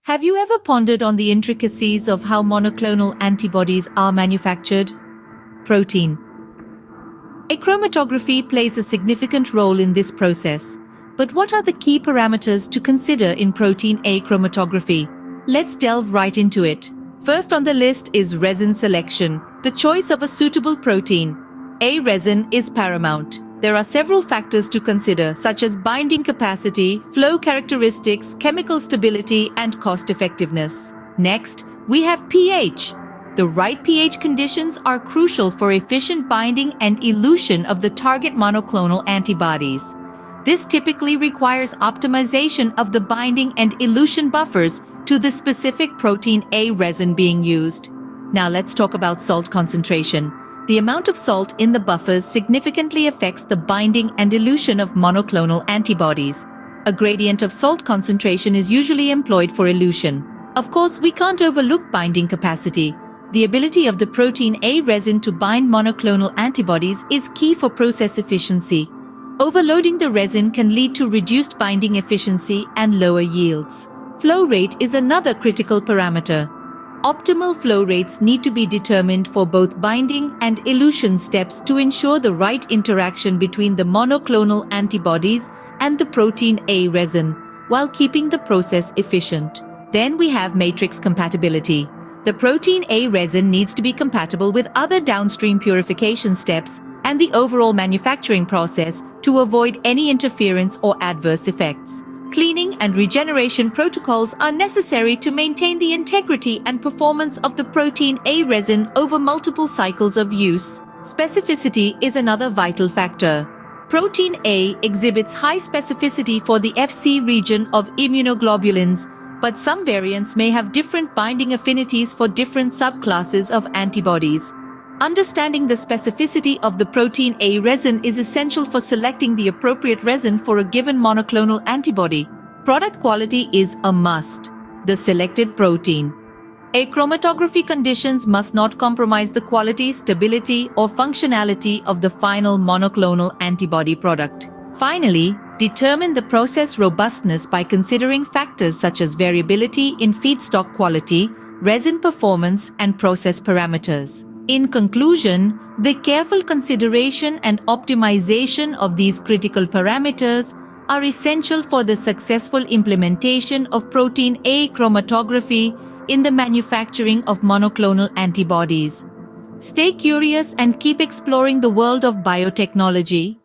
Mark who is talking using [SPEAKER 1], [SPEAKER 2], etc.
[SPEAKER 1] Have you ever pondered on the intricacies of how monoclonal antibodies are manufactured? Protein A chromatography plays a significant role in this process. But what are the key parameters to consider in protein A chromatography? Let's delve right into it. First on the list is resin selection, the choice of a suitable protein. A resin is paramount. There are several factors to consider, such as binding capacity, flow characteristics, chemical stability, and cost-effectiveness. Next, we have pH. The right pH conditions are crucial for efficient binding and elution of the target monoclonal antibodies. This typically requires optimization of the binding and elution buffers to the specific protein A resin being used. Now let's talk about salt concentration. The amount of salt in the buffers significantly affects the binding and elution of monoclonal antibodies. A gradient of salt concentration is usually employed for elution. Of course, we can't overlook binding capacity. The ability of the protein A resin to bind monoclonal antibodies is key for process efficiency. Overloading the resin can lead to reduced binding efficiency and lower yields. Flow rate is another critical parameter. Optimal flow rates need to be determined for both binding and elution steps to ensure the right interaction between the monoclonal antibodies and the protein A resin, while keeping the process efficient. Then we have matrix compatibility. The protein A resin needs to be compatible with other downstream purification steps and the overall manufacturing process to avoid any interference or adverse effects. Cleaning and regeneration protocols are necessary to maintain the integrity and performance of the protein A resin over multiple cycles of use. Specificity is another vital factor. Protein A exhibits high specificity for the Fc region of immunoglobulins, but some variants may have different binding affinities for different subclasses of antibodies. Understanding the specificity of the protein A resin is essential for selecting the appropriate resin for a given monoclonal antibody. Product quality is a must. The selected protein A chromatography conditions must not compromise the quality, stability, or functionality of the final monoclonal antibody product. Finally, determine the process robustness by considering factors such as variability in feedstock quality, resin performance, and process parameters. In conclusion, the careful consideration and optimization of these critical parameters are essential for the successful implementation of protein A chromatography in the manufacturing of monoclonal antibodies. Stay curious and keep exploring the world of biotechnology.